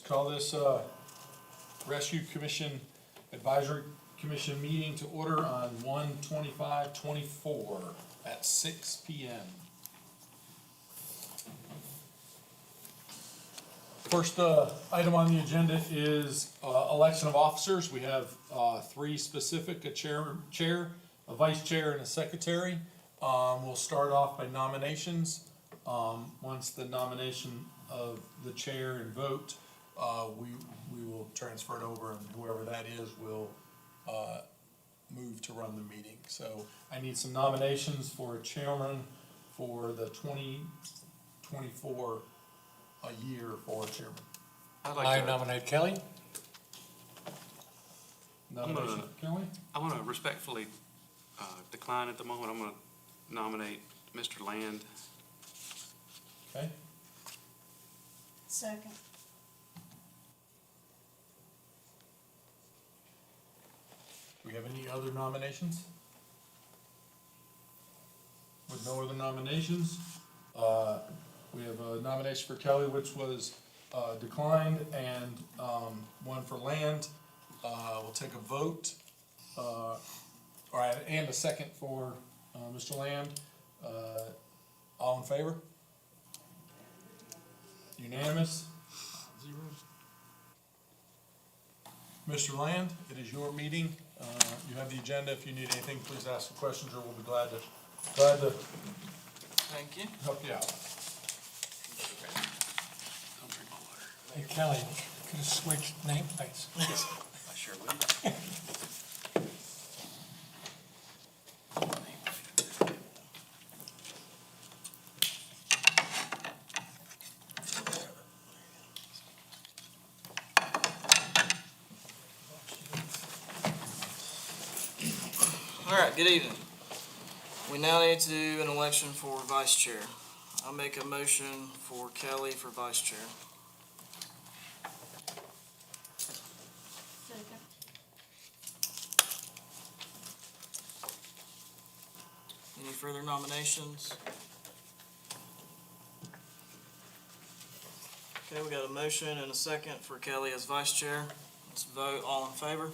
Call this Rescue Commission Advisory Commission meeting to order on 1/25/24 at 6 p.m. First item on the agenda is election of officers. We have three specific, a chair, a vice chair, and a secretary. We'll start off by nominations. Once the nomination of the chair and vote, we will transfer it over, and whoever that is will move to run the meeting. So I need some nominations for a chairman for the 2024 a year for a chairman. I nominate Kelly. Nomination for Kelly? I want to respectfully decline at the moment. I'm going to nominate Mr. Land. Okay. Second. Do we have any other nominations? With no other nominations, we have a nomination for Kelly, which was declined, and one for Land. We'll take a vote, and a second for Mr. Land. All in favor? Unanimous? Mr. Land, it is your meeting. You have the agenda. If you need anything, please ask the questions, or we'll be glad to Thank you. help you out. Don't drink my water. Hey, Kelly, could have switched nameplates. I sure will. All right, good evening. We now need to do an election for vice chair. I'll make a motion for Kelly for vice chair. Second. Any further nominations? Okay, we got a motion and a second for Kelly as vice chair. Let's vote. All in favor?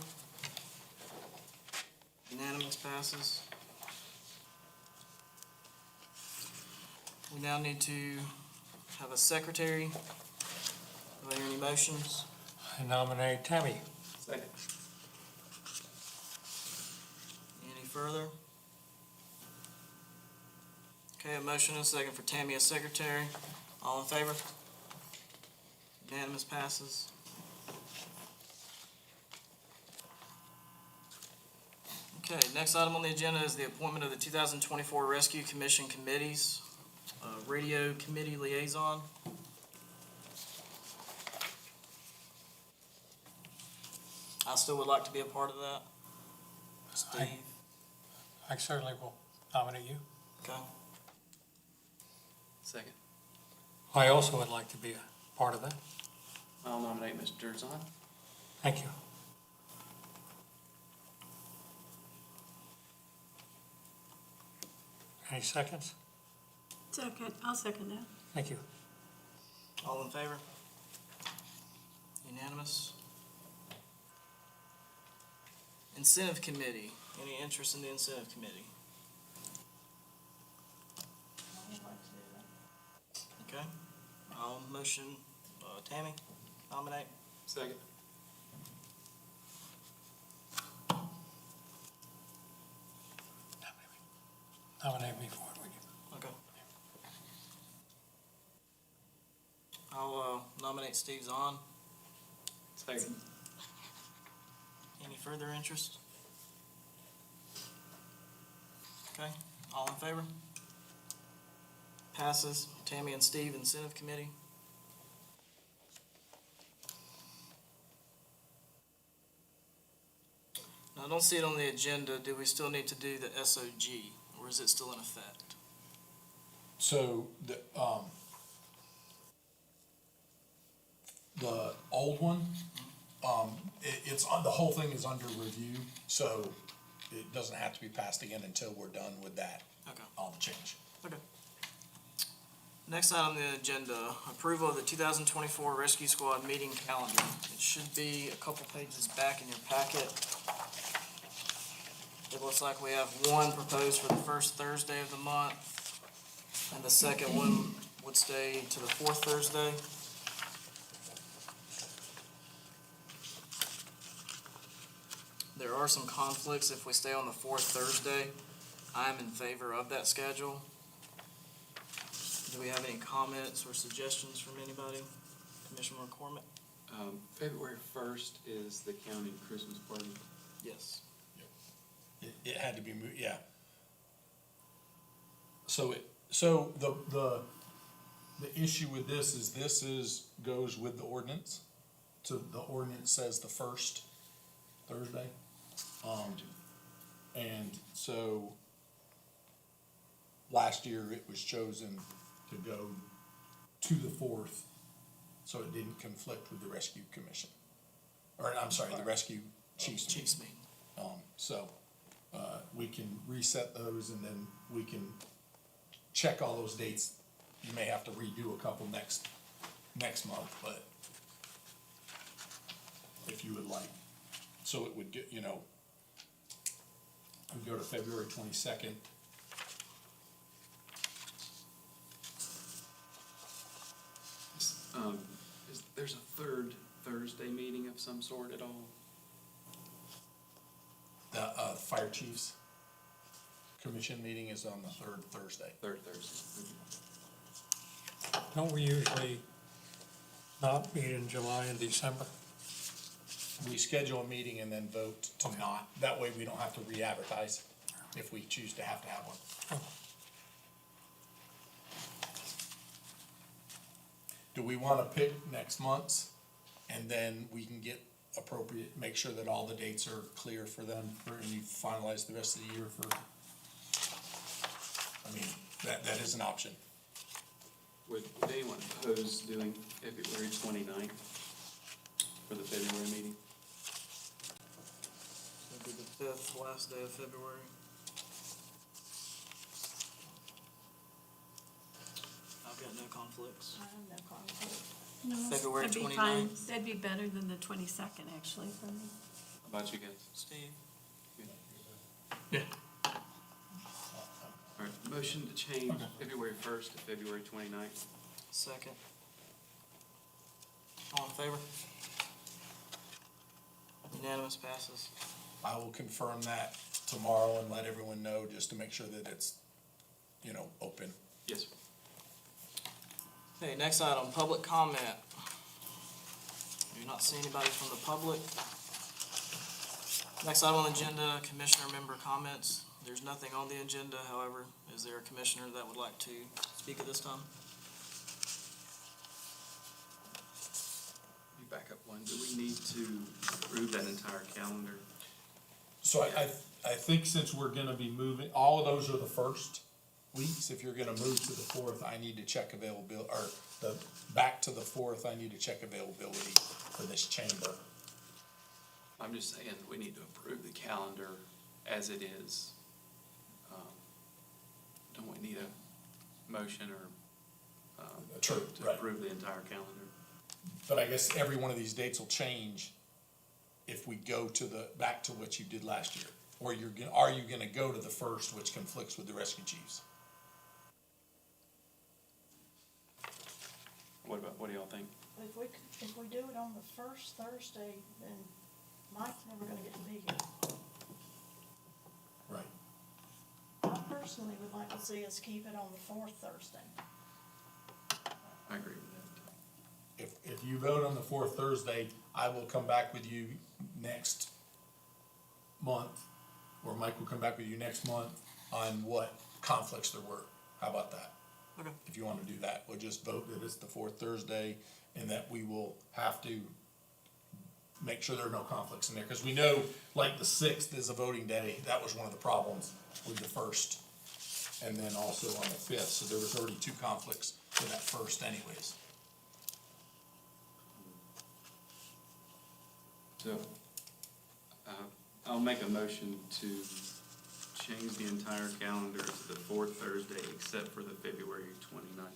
Unanimous, passes. We now need to have a secretary. Are there any motions? I nominate Tammy. Second. Any further? Okay, a motion and a second for Tammy as secretary. All in favor? Unanimous, passes. Okay, next item on the agenda is the appointment of the 2024 Rescue Commission committees. Radio Committee Liaison. I still would like to be a part of that. Steve, I certainly will nominate you. okay. Second. I also would like to be a part of that. I'll nominate Mr. Zahn. Thank you. Any seconds? Second, I'll second that. Thank you. All in favor? Unanimous. Incentive Committee. Any interest in the Incentive Committee? Okay. I'll motion, Tammy, nominate. Second. Nominate me for it, would you? Okay. I'll nominate Steve Zahn. Second. Any further interest? Okay, all in favor? Passes. Tammy and Steve, Incentive Committee. Now, I don't see it on the agenda. Do we still need to do the SOG, or is it still in effect? So the old one, it's on, the whole thing is under review, so it doesn't have to be passed again until we're done with that, Okay, all the change. okay. Next item on the agenda, approval of the 2024 Rescue Squad meeting calendar. It should be a couple pages back in your packet. It looks like we have one proposed for the first Thursday of the month, and the second one would stay to the fourth Thursday. There are some conflicts if we stay on the fourth Thursday. I am in favor of that schedule. Do we have any comments or suggestions from anybody? Commissioner McCormick? February 1st is the county Christmas party. Yes. It had to be moved, yeah. So the issue with this is, goes with the ordinance. So the ordinance says the first Thursday. And so last year it was chosen to go to the fourth, so it didn't conflict with the rescue commission. Or, I'm sorry, the rescue chiefs meeting. Chiefs meeting. So, we can reset those and then we can check all those dates. You may have to redo a couple next month, but if you would like. So it would get, we'd go to February 22nd. There's a third Thursday meeting of some sort at all? The, fire chiefs commission meeting is on the third Thursday. Third Thursday. Don't we usually not meet in July and December? We schedule a meeting and then vote to not. That way we don't have to re-advertise if we choose to have one. Do we wanna pick next month's, and then we can get appropriate, make sure that all the dates are clear for them, and you finalize the rest of the year for, that is an option. Would anyone oppose doing February 29th for the February meeting? It'll be the fifth, last day of February. I've got no conflicts. I have no conflict. February That'd be 29th. fine. That'd be better than the 22nd, actually, for me. How about you guys? Steve? Yeah. All right, motion to change Okay. February 1st to February 29th. Second. All in favor? Unanimous, passes. I will confirm that tomorrow and let everyone know, just to make sure that it's, open. Yes, sir. Okay, next item, public comment. Do not see anybody from the public. Next item on the agenda, commissioner member comments. There's nothing on the agenda, however, is there a commissioner that would like to speak at this time? You back up one. Do we need to approve that entire calendar? So I think since we're gonna be moving, all of those are the first weeks. If you're gonna move to the fourth, I need to check availability, or back to the fourth, I need to check availability for this chamber. I'm just saying, we need to approve the calendar as it is. Don't we need a motion or, True, to right. approve the entire calendar? But I guess every one of these dates will change if we go to back to what you did last year. Or are you gonna go to the first, which conflicts with the rescue chiefs? What do y'all think? If we do it on the first Thursday, then Mike's never gonna get to be here. Right. I personally would like to see us keep it on the fourth Thursday. I agree with that. If you vote on the fourth Thursday, I will come back with you next month, or Mike will come back with you next month on what conflicts there were. How about that? Okay. If you wanna do that, we'll just vote that it's the fourth Thursday, and that we will have to make sure there are no conflicts in there, cause we know, like, the 6th is a voting day. That was one of the problems with the first, and then also on the 5th, so there was already 2 conflicts for that first anyways. So, I'll make a motion to change the entire calendar to the fourth Thursday except for the February 29th.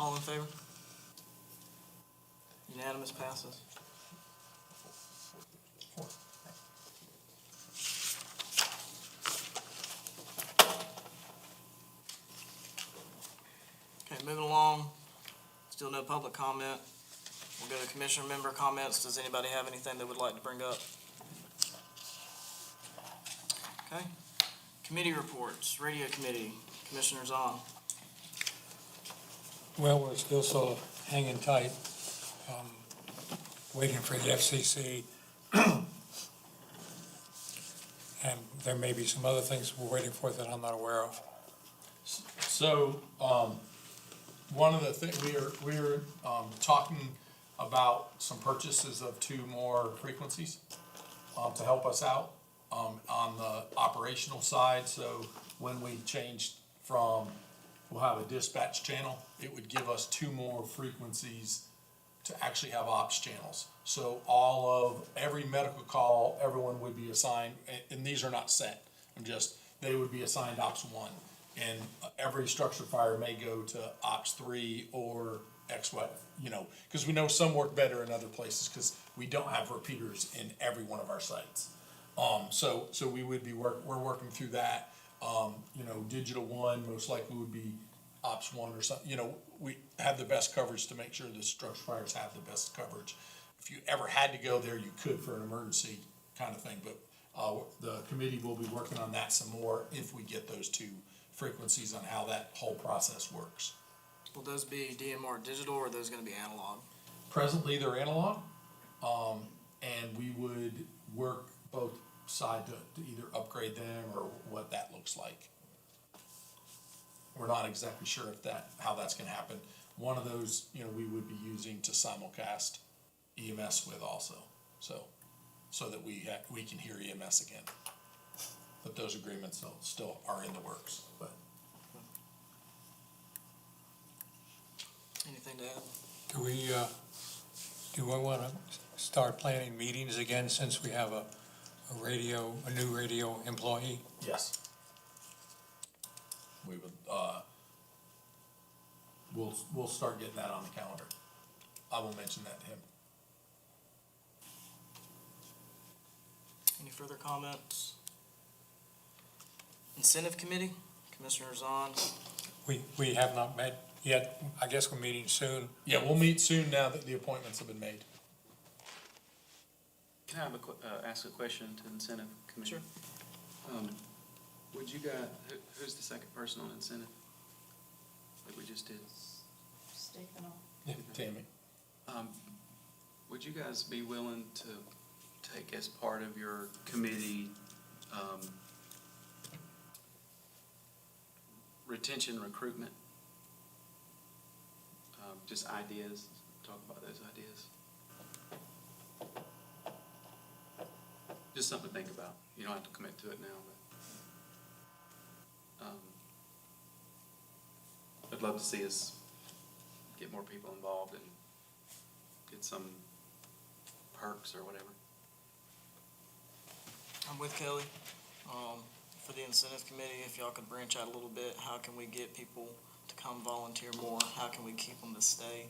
All in favor? Unanimous passes. Okay, moving along. Still no public comment. We'll go to commissioner member comments. Does anybody have anything they would like to bring up? Okay. Committee reports, radio committee, commissioners on. Well, we're still sort of hanging tight, waiting for the FCC. And there may be some other things we're waiting for that I'm not aware of. So, one of the things, we're talking about some purchases of 2 more frequencies, to help us out, on the operational side. So when we changed from, we'll have a dispatch channel, it would give us 2 more frequencies to actually have ops channels. So every medical call, everyone would be assigned, and these are not set, they would be assigned ops 1. And every structure fire may go to ops 3 or XY, because we know some work better in other places, because we don't have repeaters in every one of our sites. So we would we're working through that. Digital 1 most likely would be ops 1 or something, we have the best coverage to make sure the structure fires have the best coverage. If you ever had to go there, you could for an emergency kind of thing, but, the committee will be working on that some more if we get those 2 frequencies on how that whole process works. Will those be DMR digital or are those gonna be analog? Presently, they're analog, and we would work both sides to either upgrade them or what that looks like. We're not exactly sure how that's gonna happen. One of those, we would be using to simulcast EMS with also, so that we can hear EMS again. But those agreements still are in the works, but. Anything to add? Do we want to start planning meetings again since we have a new radio employee? Yes. We would, we'll start getting that on the calendar. I will mention that to him. Any further comments? Incentive committee, commissioners on. We have not met yet. I guess we're meeting soon. Yeah, we'll meet soon now that the appointments have been made. Can I have ask a question to incentive committee? Sure. Would you guys, who's the second person on incentive? Like we just did? Sticking on. Yeah, Tammy. Would you guys be willing to take as part of your committee, retention recruitment? Just ideas, talk about those ideas. Just something to think about. You don't have to commit to it now, but, I'd love to see us get more people involved and get some perks or whatever. I'm with Kelly. For the incentive committee, if y'all could branch out a little bit, how can we get people to come volunteer more? How can we keep them to stay?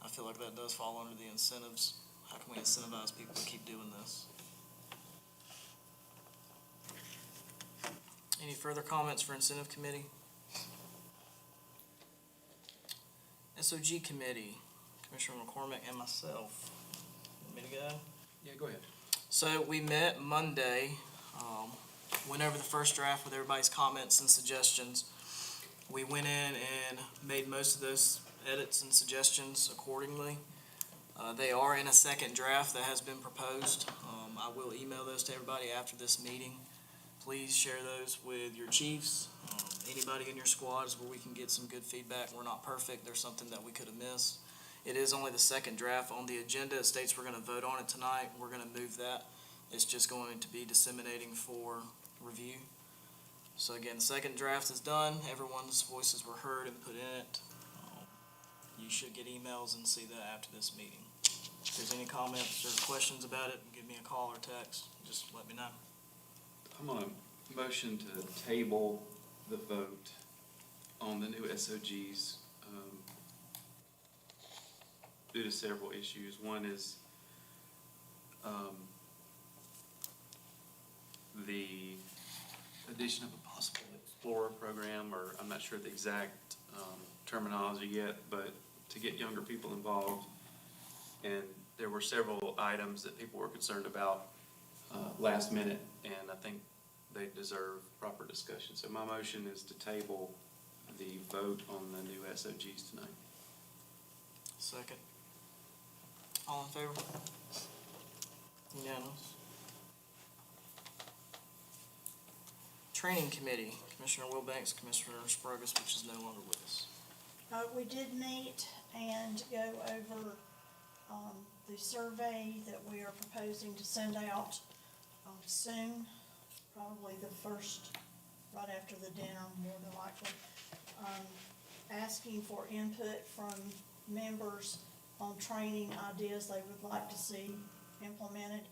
I feel like that does fall under the incentives. How can we incentivize people to keep doing this? Any further comments for incentive committee? SOG committee, Commissioner McCormick and myself. Want me to go? Yeah, go ahead. So we met Monday, went over the first draft with everybody's comments and suggestions. We went in and made most of those edits and suggestions accordingly. They are in a second draft that has been proposed. I will email those to everybody after this meeting. Please share those with your chiefs, anybody in your squads where we can get some good feedback. We're not perfect. There's something that we could have missed. It is only the second draft on the agenda. It states we're going to vote on it tonight. We're going to move that. It's just going to be disseminating for review. So again, the second draft is done. Everyone's voices were heard and put in it. You should get emails and see that after this meeting. If there's any comments or questions about it, give me a call or text. Just let me know. I'm gonna motion to table the vote on the new SOGs, due to several issues. One is, the addition of a possible Explorer program, or I'm not sure the exact, terminology yet, but to get younger people involved. And there were several items that people were concerned about, last minute, and I think they deserve proper discussion. So my motion is to table the vote on the new SOGs tonight. Second. All in favor? Unanimous. Training Committee, Commissioner Wilbanks, Commissioner Sprogis, which is no longer with us. We did meet and go over, the survey that we are proposing to send out, soon, probably the first, right after the dinner, more than likely. Asking for input from members on training ideas they would like to see implemented,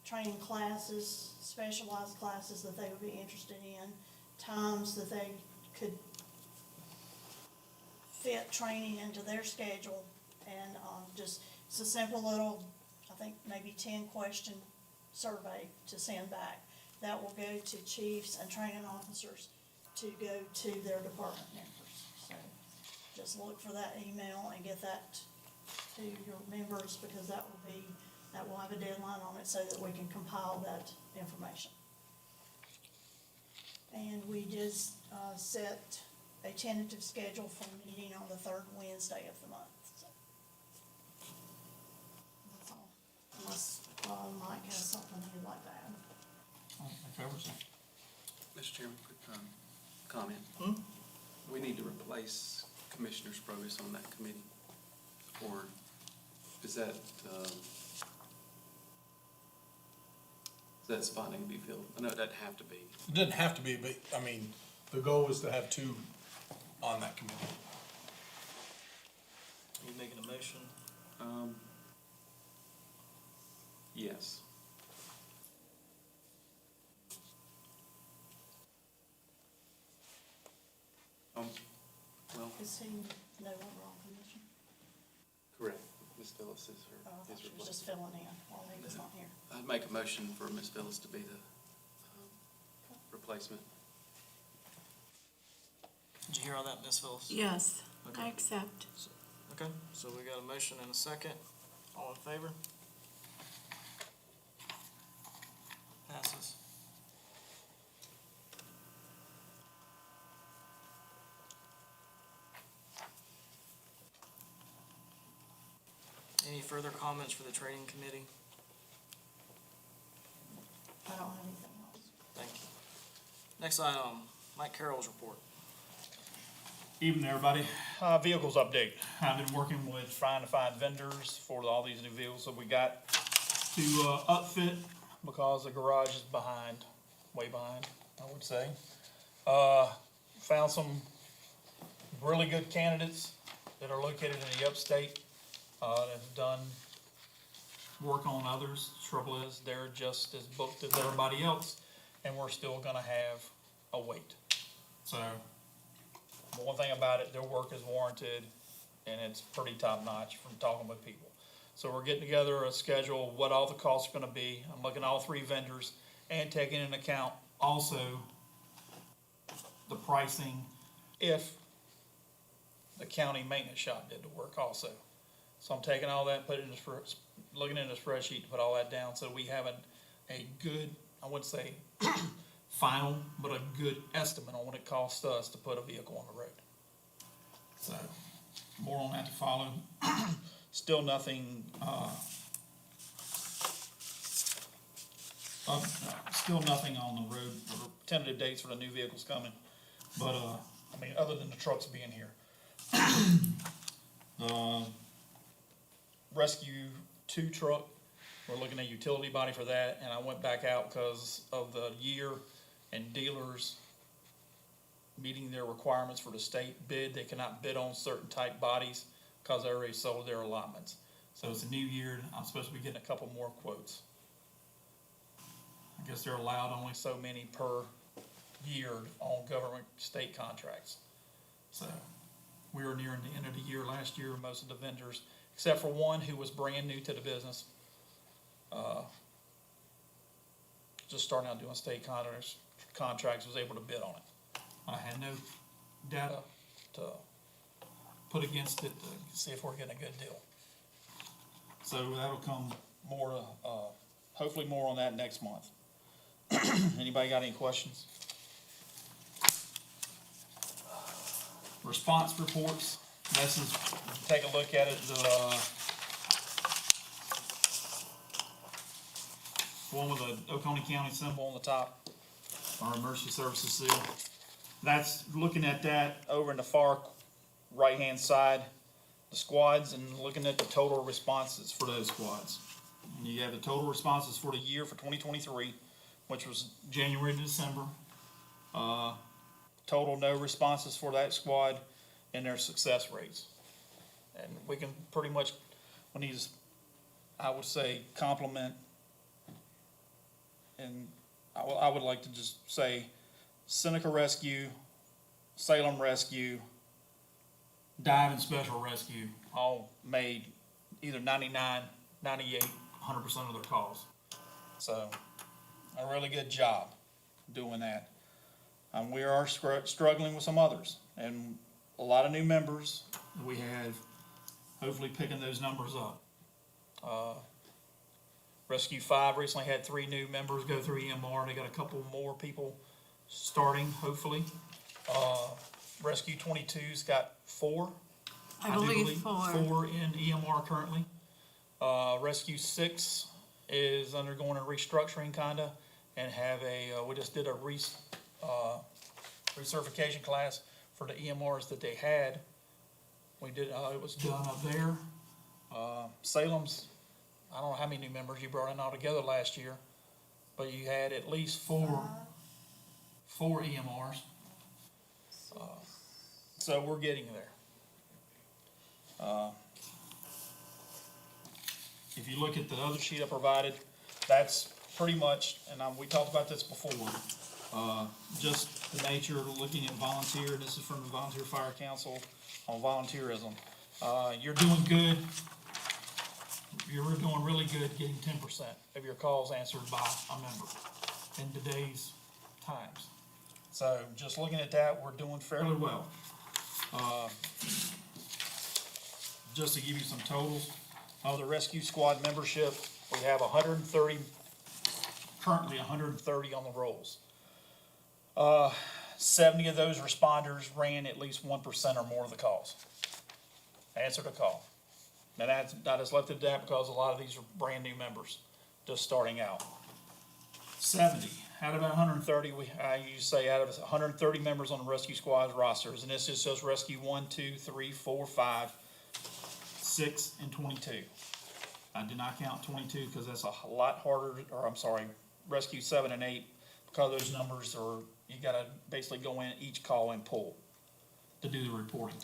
training classes, specialized classes that they would be interested in, times that they could fit training into their schedule, and, just, it's a simple little, I think maybe 10-question survey to send back. That will go to chiefs and training officers to go to their department members. So just look for that email and get that to your members, because that will have a deadline on it so that we can compile that information. And we just, set a tentative schedule for meeting on the third Wednesday of the month, so. That's all, unless, Mike has something he'd like to add. That covers it. Mr. Chairman, quick, comment. We need to replace Commissioner Sprogis on that committee, or is that spot need to be filled? I know it doesn't have to be. It doesn't have to be, but, I mean, the goal is to have two on that committee. Are you making a motion? Yes. Well, Is he no longer on commission? correct. Ms. Phyllis is Oh, I her, thought his she was just replacement. filling in while he was not here. I'd make a motion for Ms. Phyllis to be the replacement. Did you hear all that, Ms. Phyllis? Yes, Okay. I accept. Okay, so we got a motion and a second. All in favor? Passes. Any further comments for the training committee? I don't have anything else. Thank you. Next item, Mike Carroll's report. Evening, everybody. Vehicles update. I've been working with trying to find vendors for all these new vehicles that we got to upfit, because the garage is behind, way behind, I would say. Found some really good candidates that are located in the upstate, that have done work on others. Trouble is, they're just as booked as everybody else, and we're still gonna have a wait. So, but one thing about it, their work is warranted, and it's pretty top notch from talking with people. So we're getting together a schedule, what all the costs are gonna be. I'm looking at all three vendors and taking into account also the pricing if the county maintenance shop did the work also. So I'm taking all that, putting it in looking in the spreadsheet to put all that down, so we have a good, I wouldn't say final, but a good estimate on what it costs us to put a vehicle on the road. So, more on that to follow. Still nothing, still nothing on the road, or tentative dates for the new vehicles coming, but, I mean, other than the trucks being here. Rescue 2 truck, we're looking at utility body for that, and I went back out because of the year and dealers meeting their requirements for the state bid. They cannot bid on certain type bodies because they already sold their allotments. So it's a new year, I'm supposed to be getting a couple more quotes. I guess they're allowed only so many per year on government state contracts. So we were nearing the end of the year last year. Most of the vendors except for one who was brand new to the business. Just starting out doing state contracts, was able to bid on it. I had no data to put against it to see if we're getting a good deal. So that'll come more, hopefully more on that next month. Anybody got any questions? Response reports, this is, take a look at it, the one with the Oconee County symbol on the top, our emergency services seal. That's, looking at that over in the far right-hand side, the squads, and looking at the total responses for those squads. And you have the total responses for the year for 2023, which was January to December. Total no responses for that squad and their success rates. And we can pretty much, when these, I would say, compliment, and I would like to just say Seneca Rescue, Salem Rescue, Dive and Special Rescue all made either 99, 98, 100% of their calls. So, a really good job doing that. We are struggling with some others, and a lot of new members. We have hopefully picking those numbers up. Rescue 5 recently had 3 new members go through EMR. They got a couple more people starting, hopefully. Rescue 22's got 4. I do believe 4. 4 in EMR currently. Rescue 6 is undergoing a restructuring kinda, and have we just did a recertification class for the EMRs that they had. We did, it was done up there. Salem's, I don't know how many new members you brought in altogether last year, but you had at least 4 EMRs. So we're getting there. If you look at the other sheet I provided, that's pretty much, and we talked about this before, just the nature of looking at volunteer, and this is from the Volunteer Fire Council on volunteerism. You're doing good. You're doing really good getting 10% of your calls answered by a member in today's times. So just looking at that, we're doing fairly well. Just to give you some totals of the rescue squad membership, we have 130, currently 130 on the rolls. 70 of those responders ran at least 1% or more of the calls. Answered a call. Now I just left it at that because a lot of these are brand new members, just starting out. 70, out of 130, I usually say out of 130 members on the rescue squad's rosters, and this is just rescue 1, 2, 3, 4, 5, 6, and 22. I did not count 22 because that's a lot harder, or I'm sorry, rescue 7 and 8, because those numbers are, you gotta basically go in each call and pull to do the reporting.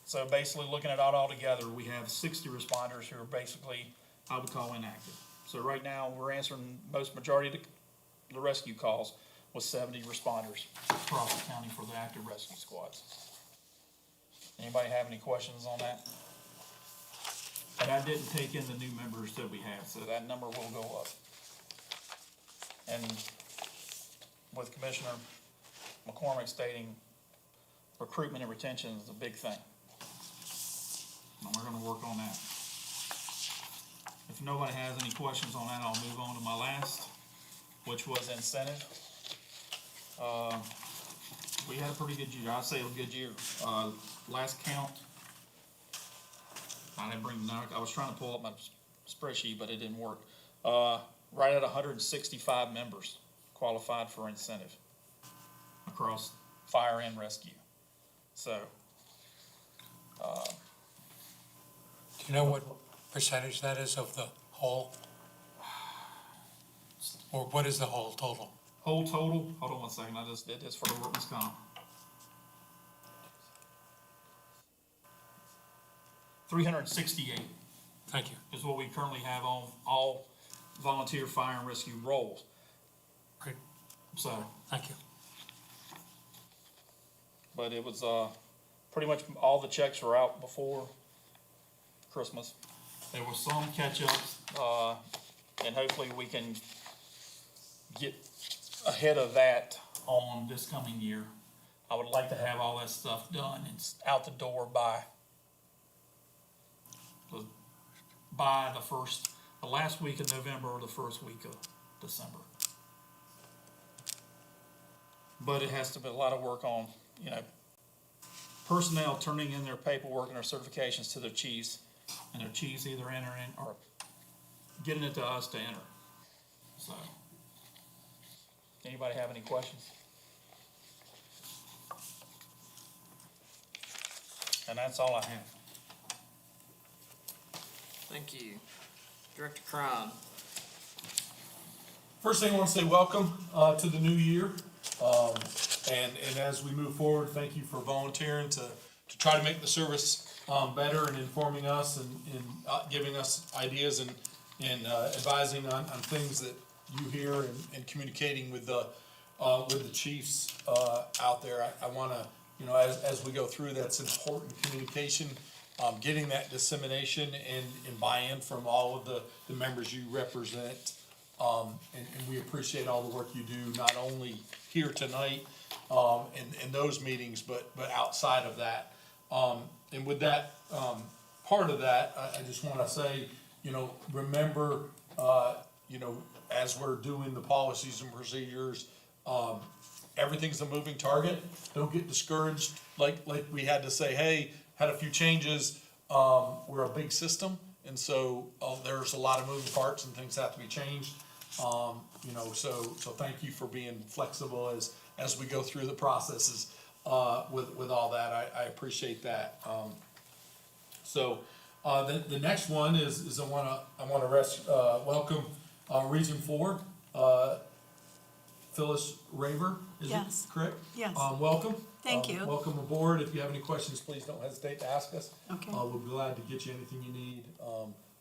So basically, looking at it all together, we have 60 responders who are basically, I would call inactive. So right now, we're answering majority of the rescue calls with 70 responders across the county for the active rescue squads. Anybody have any questions on that? And I didn't take in the new members that we have, so that number will go up. And with Commissioner McCormick stating recruitment and retention is a big thing. And we're gonna work on that. If nobody has any questions on that, I'll move on to my last, which was incentive. We had a pretty good year. I'd say a good year. Last count, I didn't bring, I was trying to pull up my spreadsheet, but it didn't work. Right at 165 members qualified for incentive across fire and rescue. So, Do you know what percentage that is of the whole? Or what is the whole total? whole total, hold on one second, I just did this for the workman's comp. 368 Thank you. is what we currently have on all volunteer fire and rescue roles. pretty much all the checks were out before Christmas. There was some catch-ups, and hopefully we can get ahead of that on this coming year. I would like to have all that stuff done and out the door by the last week of November or the first week of December. But it has to be a lot of work on, personnel turning in their paperwork and their certifications to their chiefs, and their chiefs either entering or getting it to us to enter. So, anybody have any questions? And that's all I have. Thank you. Director Cron. First thing I want to say, welcome to the new year. And as we move forward, thank you for volunteering to try to make the service better and informing us and giving us ideas and advising on things that you hear and communicating with the chiefs out there. I want to, as we go through, that's important communication, getting that dissemination and buy-in from all of the members you represent. And we appreciate all the work you do, not only here tonight, in those meetings, but outside of that. And with that, part of that, I just wanna say, remember, as we're doing the policies and procedures, everything's a moving target. Don't get discouraged, like we had to say, hey, had a few changes, we're a big system, and so, there's a lot of moving parts and things have to be changed. So thank you for being flexible as we go through the processes, with all that. I appreciate that. The next one is I wanna welcome, Region 4, Phyllis Raver, is it Yes. correct? Yes. Welcome. Thank you. Welcome aboard. If you have any questions, please don't hesitate to ask us. Okay. We'll be glad to get you anything you need.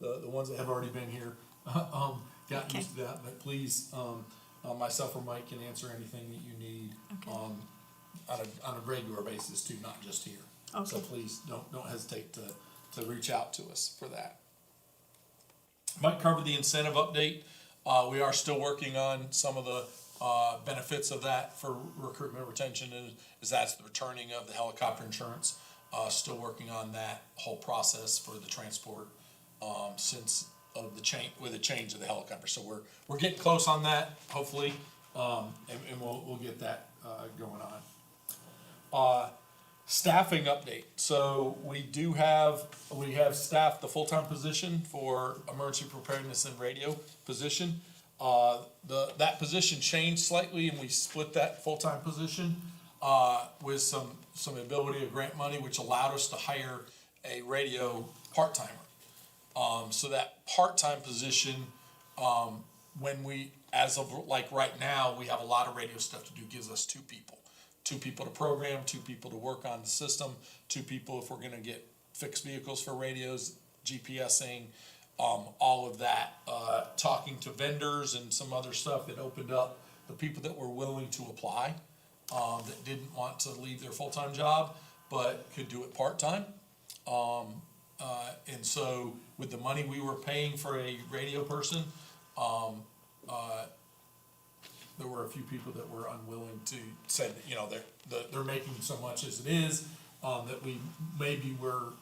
The ones that have already been here, gotten Okay. used to that, but please, myself or Mike can answer anything that you need, Okay. on a regular basis too, not just here. So Okay. please don't hesitate to reach out to us for that. Mike covered the incentive update. We are still working on some of the benefits of that for recruitment retention, is that's the returning of the helicopter insurance. Still working on that whole process for the transport, since of the change of the helicopter. So we're getting close on that, hopefully, and we'll get that going on. Staffing update. So we have staffed the full-time position for emergency preparedness and radio position. That position changed slightly, and we split that full-time position with some ability of grant money, which allowed us to hire a radio part-timer. So that part-time position, as of like right now, we have a lot of radio stuff to do, gives us two people to program, two people to work on the system, two people if we're gonna get fixed vehicles for radios, GPSing, all of that, talking to vendors and some other stuff that opened up the people that were willing to apply, that didn't want to leave their full-time job, but could do it part-time. And so with the money we were paying for a radio person, there were a few people that were unwilling to say that, they're making so much as it is, that we maybe were,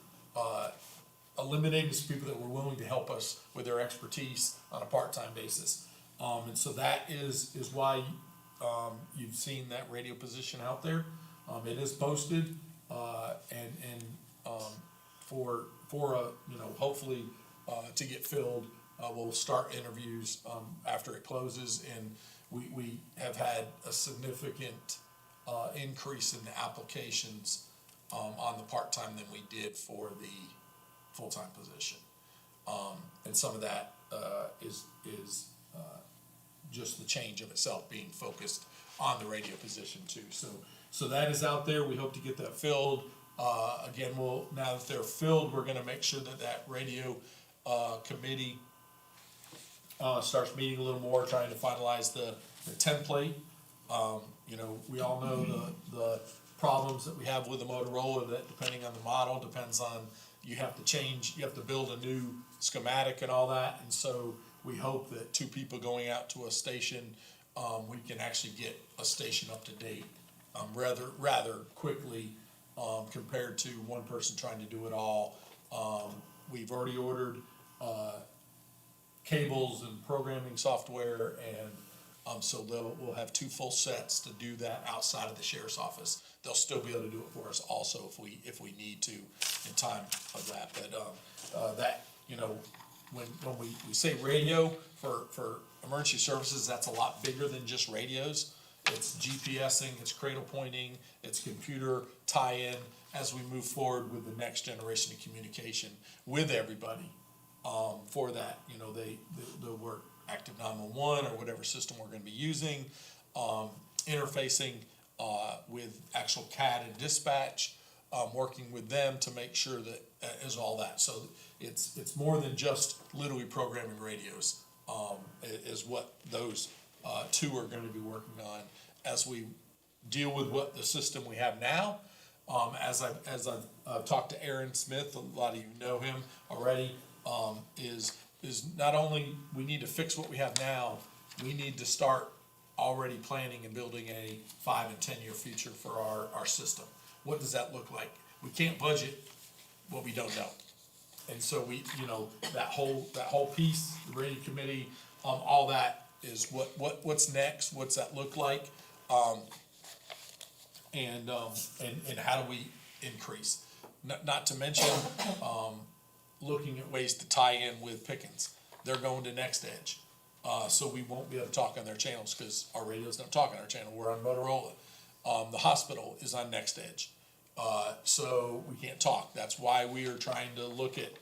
eliminating some people that were willing to help us with their expertise on a part-time basis. And so that is why, you've seen that radio position out there. It is posted, for hopefully, to get filled, we'll start interviews, after it closes, and we have had a significant, increase in the applications, on the part-time than we did for the full-time position. And some of that, is just the change of itself being focused on the radio position too. So that is out there. We hope to get that filled. Again, now that they're filled, we're gonna make sure that radio, committee, starts meeting a little more, trying to finalize the template. We all know problems that we have with the Motorola that depending on the model, depends on, you have to build a new schematic and all that. And so we hope that two people going out to a station, we can actually get a station up to date, rather quickly, compared to one person trying to do it all. We've already ordered, cables and programming software, and so we'll have two full sets to do that outside of the sheriff's office. They'll still be able to do it for us also if we need to in time of that. But that, you know, when we say radio for emergency services, that's a lot bigger than just radios. It's GPSing, it's cradle pointing, it's computer tie-in as we move forward with the next generation of communication with everybody. For that, you know, they'll work Active 911 or whatever system we're gonna be using, interfacing, with actual CAD and dispatch, working with them to make sure that, is all that. So it's more than just literally programming radios, is what those, two are gonna be working on as we deal with what the system we have now. As I've talked to Aaron Smith, a lot of you know him already, is not only we need to fix what we have now, we need to start already planning and building a 5 and 10 year future for our system. What does that look like? We can't budget what we don't know. And so we, you know, that whole piece, the radio committee, all that is what's next, what's that look like? And how do we increase? Not to mention, looking at ways to tie in with Pickens. They're going to Next Edge. So we won't be able to talk on their channels because our radios don't talk on our channel. We're on Motorola. The hospital is on Next Edge. So we can't talk. That's why we are trying to look at,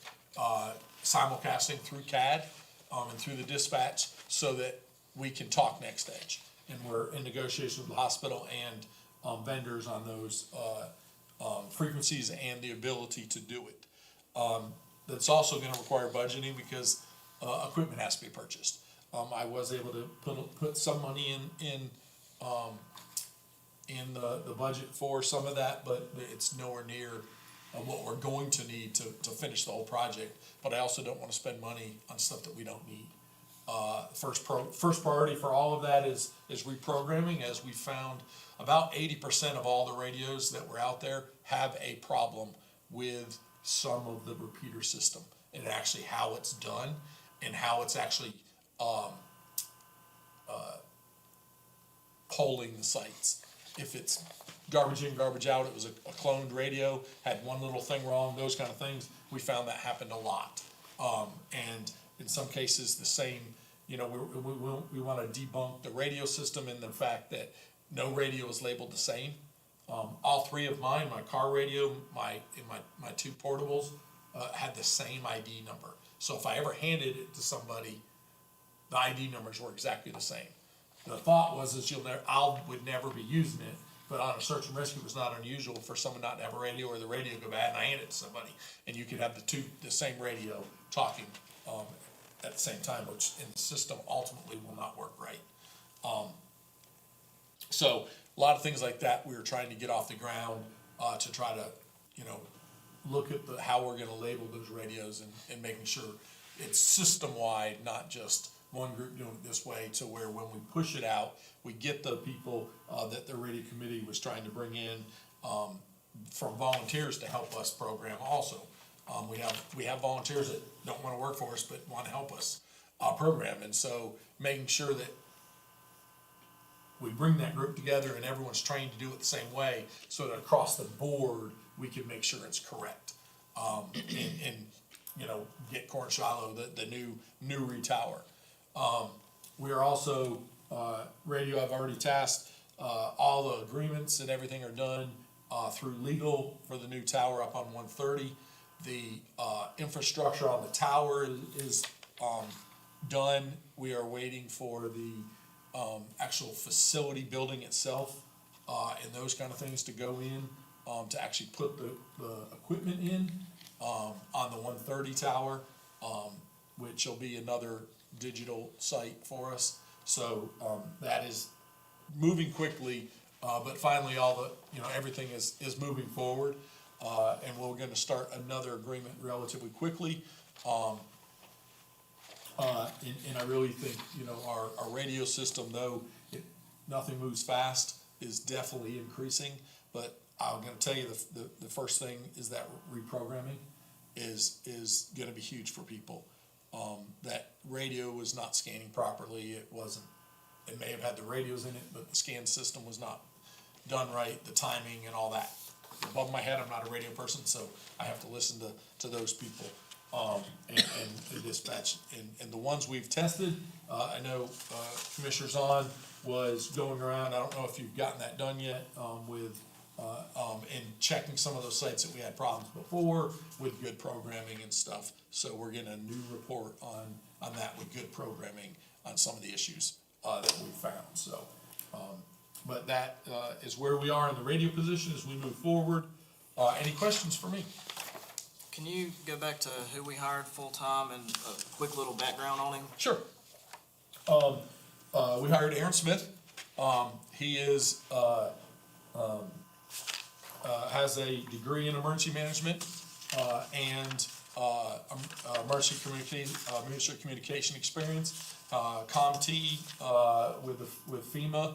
simulcasting through CAD, and through the dispatch so that we can talk Next Edge. And we're in negotiation with the hospital and, vendors on those, frequencies and the ability to do it. That's also gonna require budgeting because, equipment has to be purchased. I was able to put some money in the budget for some of that, but it's nowhere near what we're going to need to finish the whole project. But I also don't wanna spend money on stuff that we don't need. First priority for all of that is reprogramming, as we found about 80% of all the radios that were out there have a problem with some of the repeater system, and actually how it's done and how it's actually polling the sites. If it's garbage in, garbage out, it was a cloned radio, had one little thing wrong, those kind of things, we found that happened a lot. And in some cases, the same, you know, we wanna debunk the radio system and the fact that no radio is labeled the same. All three of mine, my car radio, my two portables, had the same ID number. So if I ever handed it to somebody, the ID numbers were exactly the same. The thought was I would never be using it, but on a search and rescue, it was not unusual for someone not to have a radio or the radio go bad, and I hand it to somebody, and you could have the same radio talking, at the same time, which in the system ultimately will not work right. So a lot of things like that we were trying to get off the ground, to try to, you know, look at how we're gonna label those radios and making sure it's system-wide, not just one group doing it this way, to where when we push it out, we get the people, that the radio committee was trying to bring in, from volunteers to help us program also. We have volunteers that don't wanna work for us, but wanna help us, program, and so making sure that we bring that group together and everyone's trained to do it the same way, so that across the board, we can make sure it's correct. And you know, get Cornshallow, the new retower. We are also, radio, I've already tasked, all the agreements and everything are done, through legal for the new tower up on 130. The, infrastructure on the tower is done. We are waiting for the, actual facility building itself, and those kind of things to go in, to actually put the equipment in, on the 130 tower, which will be another digital site for us. So, that is moving quickly, But finally, all the, everything is moving forward, and we're gonna start another agreement relatively quickly. And I really think, our radio system, though, nothing moves fast, is definitely increasing. But I'm gonna tell you, the first thing is that reprogramming is gonna be huge for people. That radio was not scanning properly, it may have had the radios in it, but the scan system was not done right, the timing and all that. Above my head, I'm not a radio person, so I have to listen to those people, and dispatch. And the ones we've tested, I know, Commissioner Zahn was going around, I don't know if you've gotten that done yet, and checking some of those sites that we had problems before with good programming and stuff. So we're getting a new report on that with good programming on some of the issues, that we found, so. But that, is where we are in the radio position as we move forward. Any questions for me? Can you go back to who we hired full-time and a quick little background on him? Sure. We hired Aaron Smith. He is, has a degree in emergency management, and, emergency communication experience, CommT, with FEMA,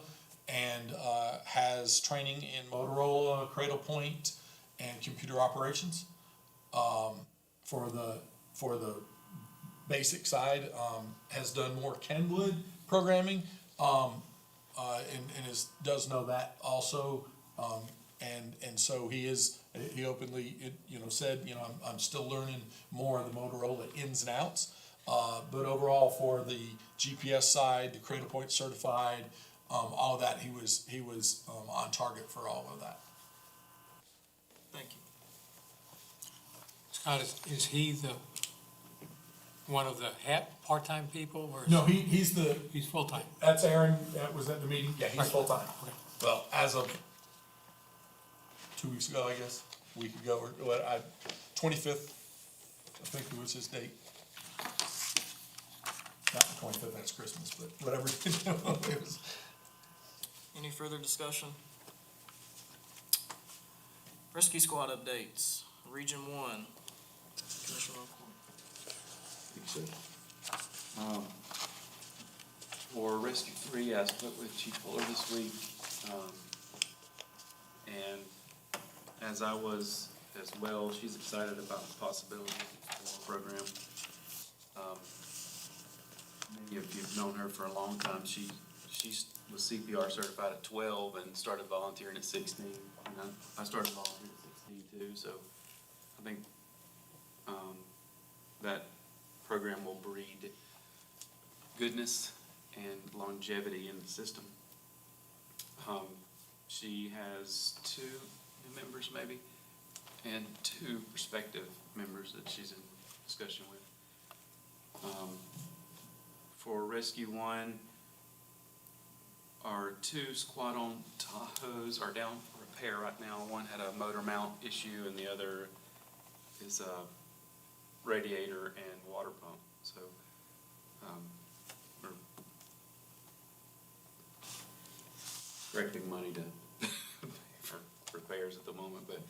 and, has training in Motorola, Cradlepoint, and computer operations. For the basic side, has done more Kenwood programming, and does know that also. And so he openly, said, I'm still learning more of the Motorola ins and outs. But overall, for the GPS side, the Cradlepoint certified, all of that, he was on target for all of that. Thank you. Scott, is he one of the part-time people, or? No, he's He's full-time? that's Aaron, that was at the meeting, yeah, he's Right. full-time. Okay. Well, as of 2 weeks ago, I guess, a week ago, or what, 25th, I think was his date. Not the 25th, that's Christmas, but whatever. It was. Any further discussion? Rescue squad updates, Region 1, Commissioner O'Connor. For Rescue 3, I spoke with Chief Fuller this week, and as I was as well, she's excited about the possibility of the program. Many of you have known her for a long time. She was CPR certified at 12 and started volunteering at 16. And I started volunteering at 16 too, so I think that program will breed goodness and longevity in the system. She has 2 new members maybe, and 2 prospective members that she's in discussion with. For Rescue 1, our 2 squad-on Tahoes are down for repair right now. One had a motor mount issue, and the other is a radiator and water pump. So, we're collecting money to pay for repairs at the moment, but,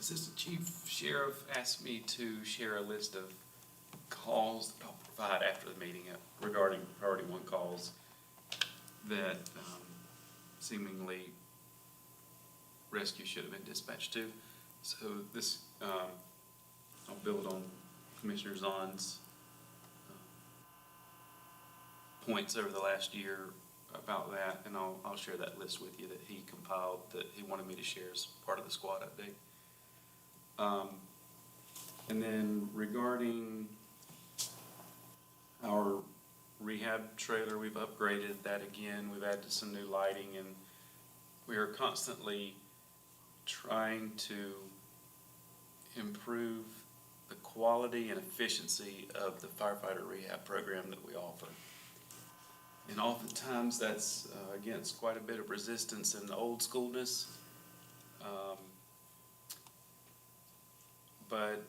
Assistant Chief Sheriff asked me to share a list of calls that I'll provide after the meeting regarding priority 1 calls that, seemingly rescue should have been dispatched to. So this, I'll build on Commissioner Zahn's points over the last year about that, and I'll share that list with you that he compiled, that he wanted me to share as part of the squad update. And then regarding our rehab trailer, we've upgraded that again. We've added some new lighting, and we are constantly trying to improve the quality and efficiency of the firefighter rehab program that we offer. And oftentimes that's against quite a bit of resistance and old schoolness. But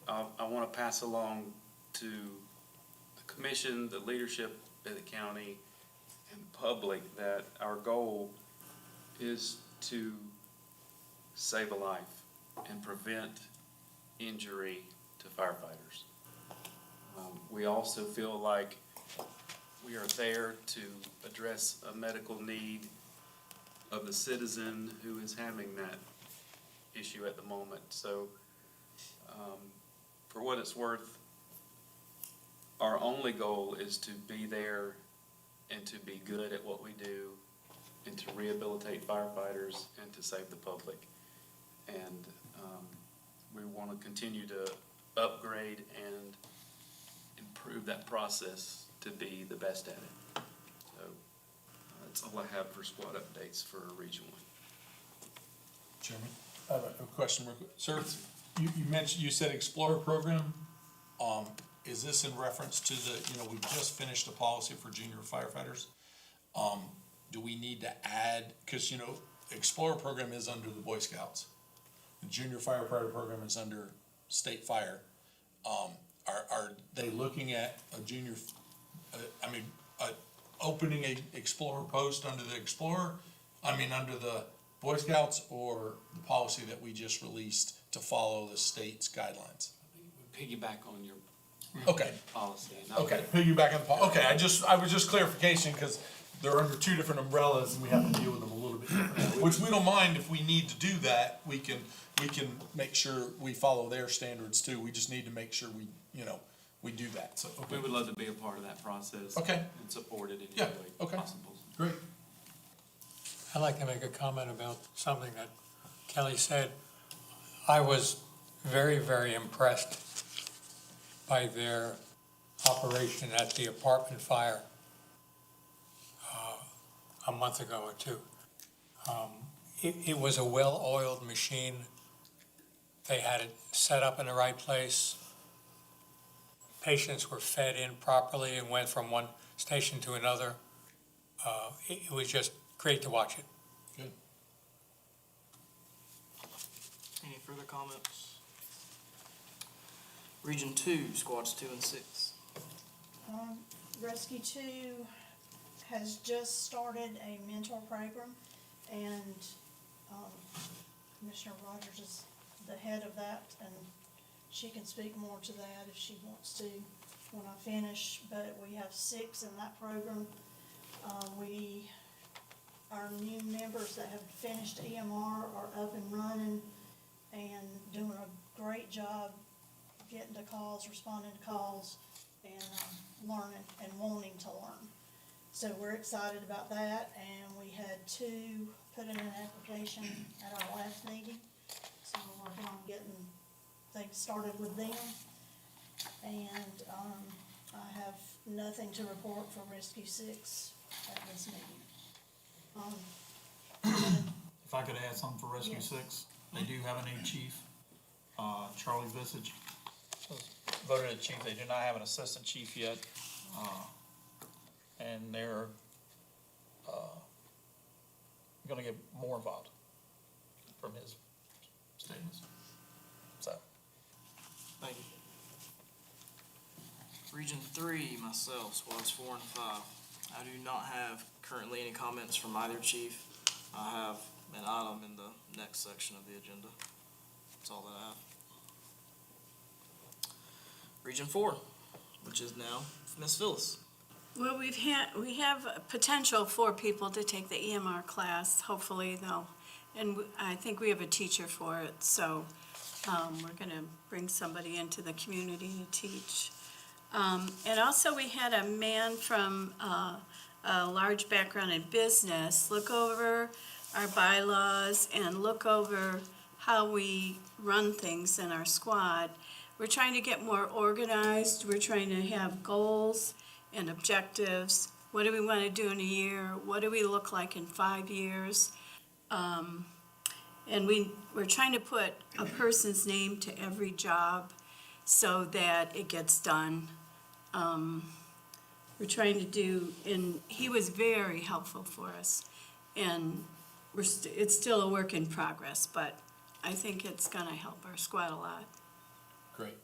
I want to pass along to the commission, the leadership of the county, and the public that our goal is to save a life and prevent injury to firefighters. We also feel like we are there to address a medical need of the citizen who is having that issue at the moment. So, for what it's worth, our only goal is to be there and to be good at what we do and to rehabilitate firefighters and to save the public. And we want to continue to upgrade and improve that process to be the best at it. So that's all I have for squad updates for Region 1. Chairman, I have a question real quick. Sir, you mentioned, you said Explorer program. Is this in reference to the, we just finished a policy for junior firefighters? Do we need to add, because, Explorer program is under the Boy Scouts. The junior firefighter program is under state fire. Are they looking at a junior, opening a Explorer post under the Explorer? Under the Boy Scouts, or the policy that we just released to follow the state's guidelines? Piggyback on your Okay, policy. And I would- okay, piggyback on the, okay, I was just clarification, because they're under two different umbrellas, and we have to deal with them a little bit differently. Which we don't mind, if we need to do that, we can make sure we follow their standards too. We just need to make sure we do that, so, okay. We would love to be a part of that process. Okay. And support it in Yeah, any way okay. possible. Great. I'd like to make a comment about something that Kelly said. I was very, very impressed by their operation at the apartment fire a month ago or two. It was a well-oiled machine. They had it set up in the right place. Patients were fed in properly and went from one station to another. It was just great to watch it. Good. Any further comments? Region 2, squads 2 and 6. Rescue 2 has just started a mentor program, and Commissioner Rogers is the head of that, and she can speak more to that if she wants to when I finish, but we have 6 in that program. Our new members that have finished EMR are up and running and doing a great job getting to calls, responding to calls, and learning and wanting to learn. So we're excited about that, and we had 2 put in an application at our last meeting. So we're working on getting things started with them. And I have nothing to report for Rescue 6 at this meeting. If I could add something for Rescue Yes. 6, they do have a new chief, Charlie Visage. Was voted as chief. They do not have an assistant chief yet. And they're gonna get more involved from his statements. So, Thank you. Region 3, myself, squads 4 and 5. I do not have currently any comments from either chief. I have an item in the next section of the agenda. That's all that I have. Region 4, which is now Ms. Phyllis. Well, we have a potential for people to take the EMR class, hopefully though. And I think we have a teacher for it, so we're gonna bring somebody into the community to teach. And also we had a man from a large background in business look over our bylaws and look over how we run things in our squad. We're trying to get more organized. We're trying to have goals and objectives. What do we want to do in a year? What do we look like in 5 years? And we're trying to put a person's name to every job so that it gets done. We're trying to do, and he was very helpful for us. And it's still a work in progress, but I think it's gonna help our squad a lot. Great.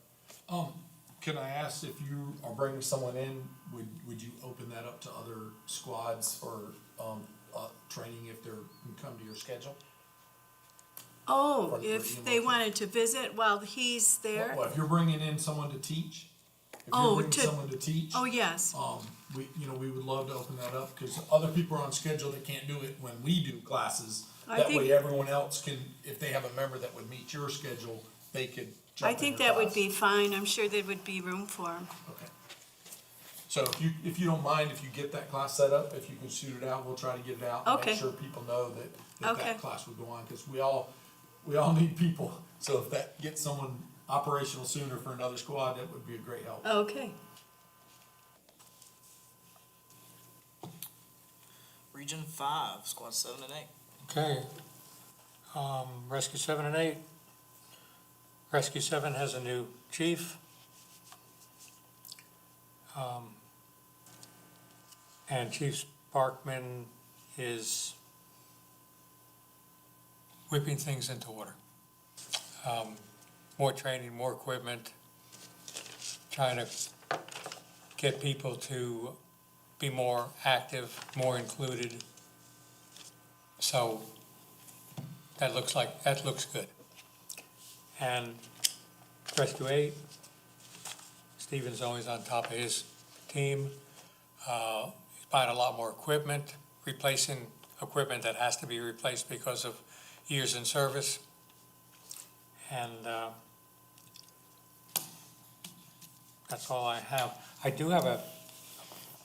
can I ask if you are bringing someone in, would you open that up to other squads for, training if they're, can come to your schedule? Oh, For if EMR. they wanted to visit while he's there? Well, if you're bringing in someone to teach, if Oh, you're bringing to- someone to teach, Oh, yes. we would love to open that up, cause other people are on schedule that can't do it when we do classes. I That think- way everyone else can, if they have a member that would meet your schedule, they could jump I in think your that would class. be fine. I'm sure there would be room for him. Okay. So if you don't mind, if you get that class set up, if you can shoot it out, we'll try to get it out. And Okay. make sure people know that Okay. that class would go on, cause we all need people. So if that gets someone operational sooner for another squad, that would be a great help. Okay. Region 5, Squad 7 and 8. Okay. Rescue 7 and 8. Rescue 7 has a new chief. And Chief Sparkman is whipping things into order. More training, more equipment, trying to get people to be more active, more included. So that looks good. And Rescue 8, Stephen's always on top of his team. He's buying a lot more equipment, replacing equipment that has to be replaced because of years in service. And that's all I have. I do have a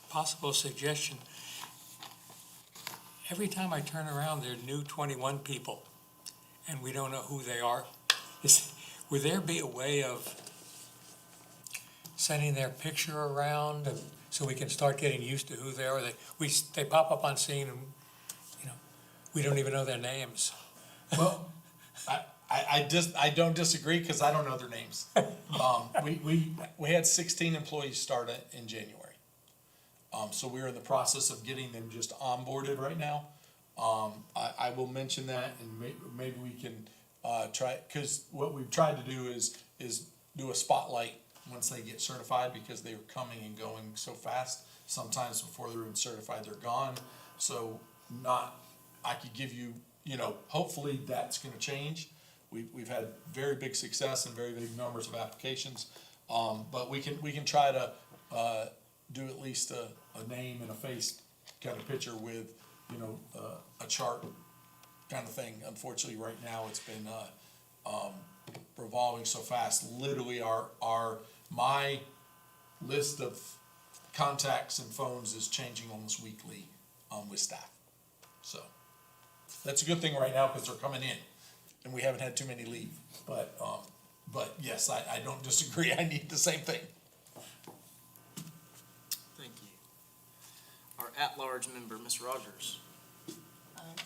possible suggestion. Every time I turn around, there are new 21 people, and we don't know who they are. Would there be a way of sending their picture around so we can start getting used to who they are? They pop up on scene and, we don't even know their names. Well, I don't disagree, cause I don't know their names. We had 16 employees start in January. So we're in the process of getting them just onboarded right now. I will mention that, and maybe we can, try, cause what we've tried to do is do a spotlight once they get certified, because they are coming and going so fast. Sometimes before they're even certified, they're gone. So I could give you, hopefully that's gonna change. We've had very big success and very big numbers of applications. But we can try to, do at least a name and a face kind of picture with, a chart kind of thing. Unfortunately, right now, it's been, revolving so fast. Literally, my list of contacts and phones is changing almost weekly, with staff. So, that's a good thing right now, because they're coming in, and we haven't had too many leave. But yes, I don't disagree. I need the same thing. Thank you. Our at-large member, Ms. Rogers.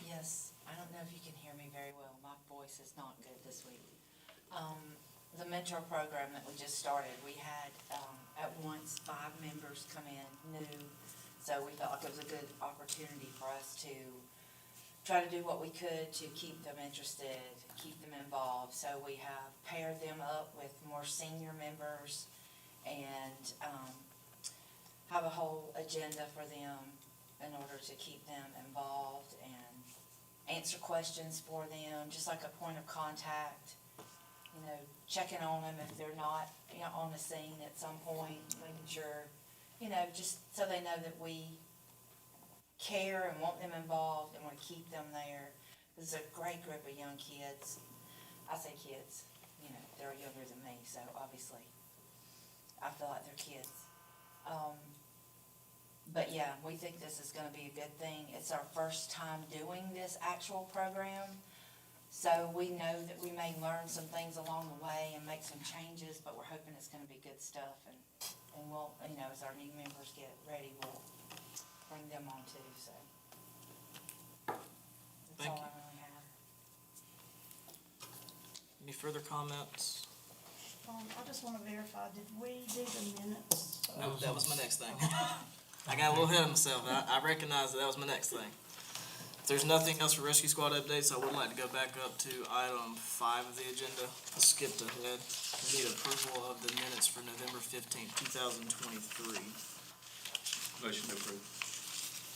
Yes, I don't know if you can hear me very well. My voice is not good this week. The mentor program that we just started, we had, at once 5 members come in new. So we felt like it was a good opportunity for us to try to do what we could to keep them interested, keep them involved. So we have paired them up with more senior members and, have a whole agenda for them in order to keep them involved and answer questions for them, just like a point of contact, checking on them if they're not, on the scene at some point, making sure, just so they know that we care and want them involved and want to keep them there. This is a great group of young kids. I say kids, they're younger than me, so obviously I feel like they're kids. But yeah, we think this is gonna be a good thing. It's our first time doing this actual program. So we know that we may learn some things along the way and make some changes, but we're hoping it's gonna be good stuff. And we'll, as our new members get ready, we'll bring them on too, so. That's Thank all you. I really have. Any further comments? I just wanna verify, did we do the minutes? No, that was my next thing. I got a little ahead of myself. I recognize that was my next thing. If there's nothing else for rescue squad updates, I would like to go back up to item 5 of the agenda. I skipped ahead. We need approval of the minutes for November 15th, 2023. Motion to approve.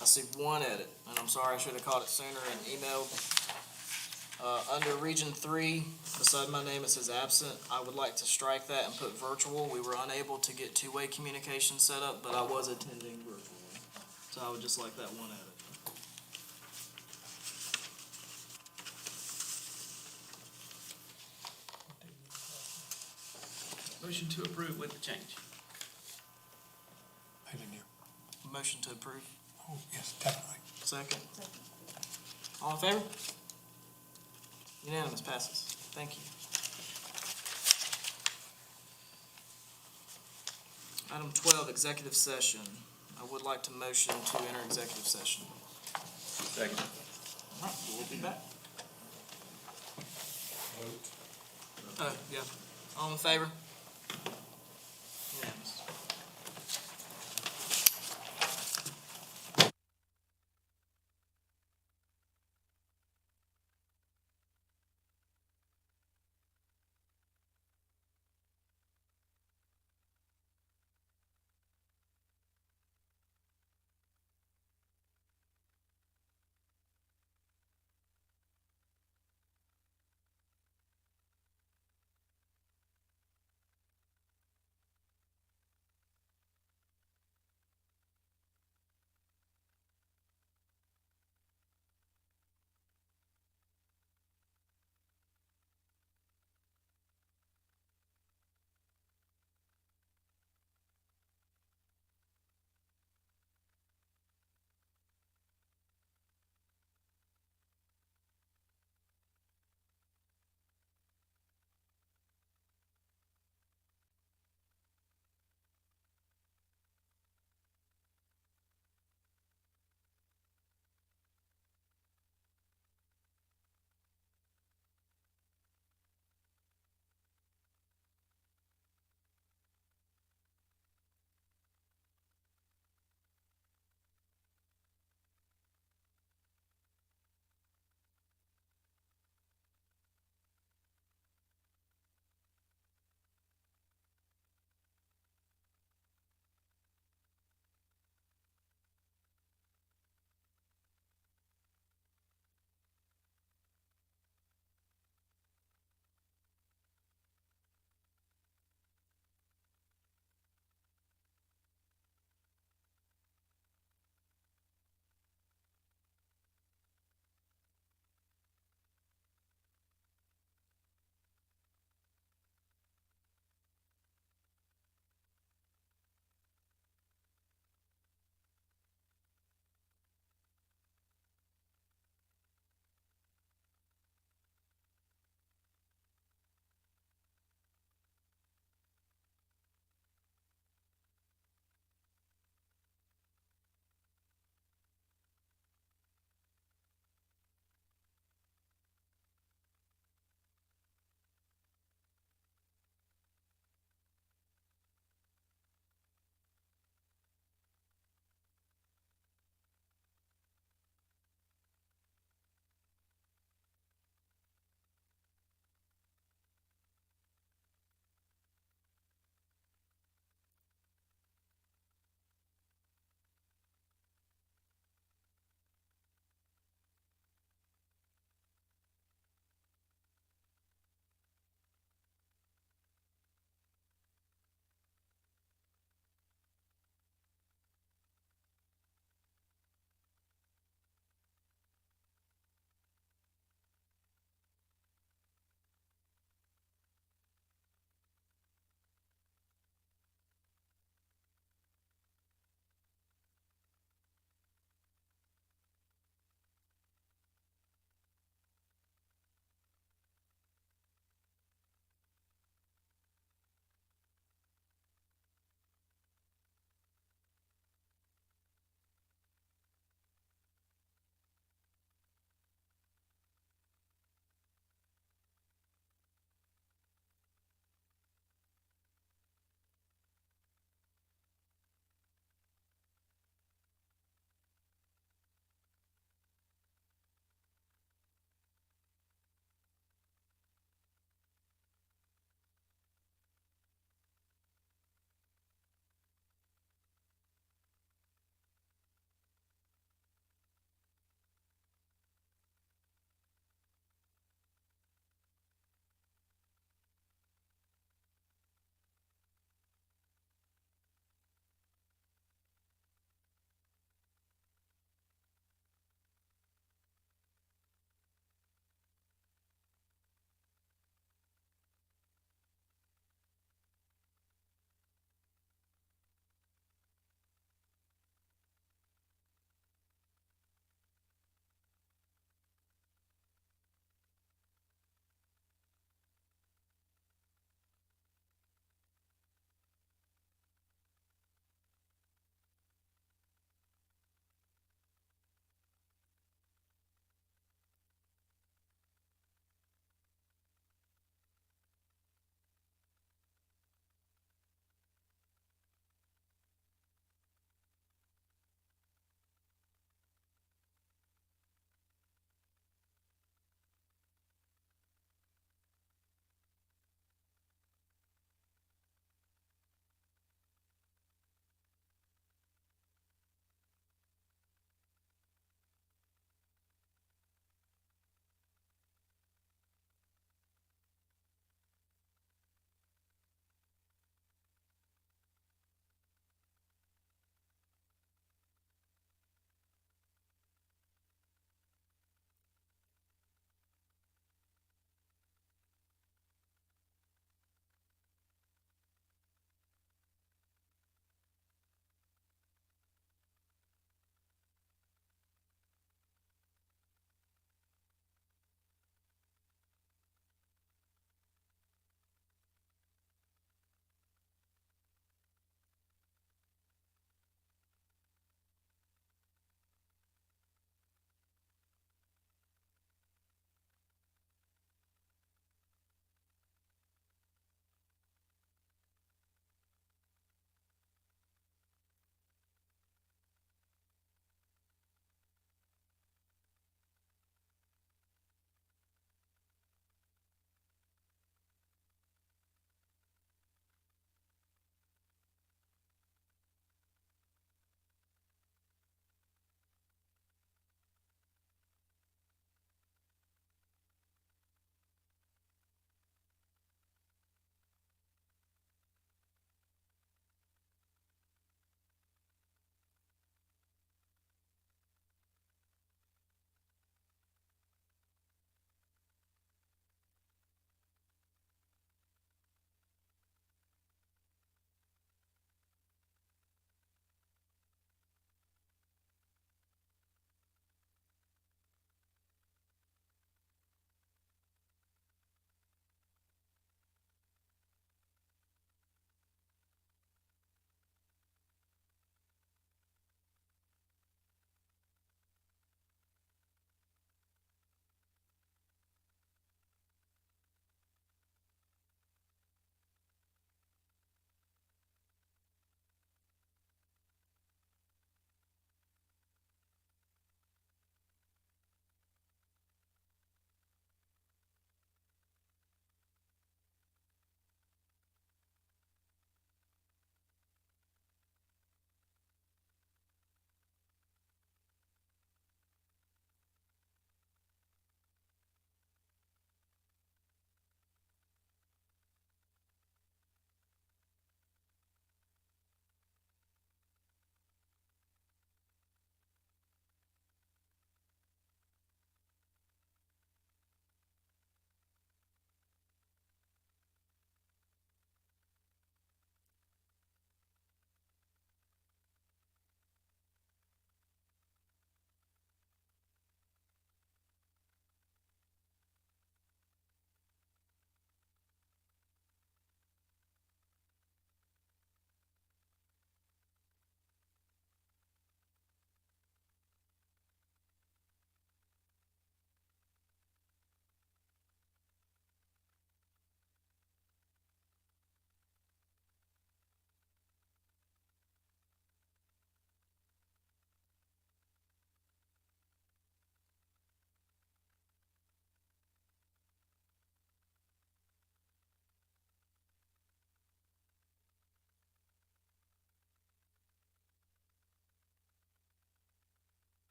I see one edit, and I'm sorry, I should have caught it sooner and emailed. Under Region 3, beside my name, it says absent. I would like to strike that and put virtual. We were unable to get two-way communication set up, but I was attending virtually. So I would just like that one edit. Motion to approve with the change. I didn't hear. Motion to approve. Oh, yes, definitely. Second. All in favor? Unanimous, passes. Thank you. Item 12, executive session. I would like to motion to enter executive session. Second. All right, we'll be back. Yeah. All in favor? Unanimous.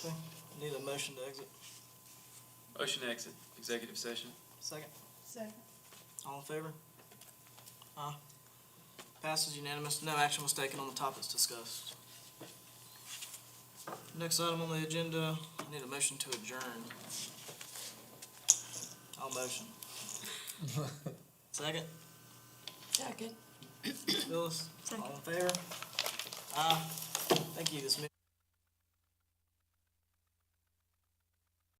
Okay, need a motion to exit. Motion to exit executive session. Second, Second. all in favor? Aye. Passes unanimous, no action was taken on the topics discussed. Next item on the agenda, I need a motion to adjourn. I'll motion. Second, Second. Phyllis, Second. all in favor? Aye. Thank you, this meeting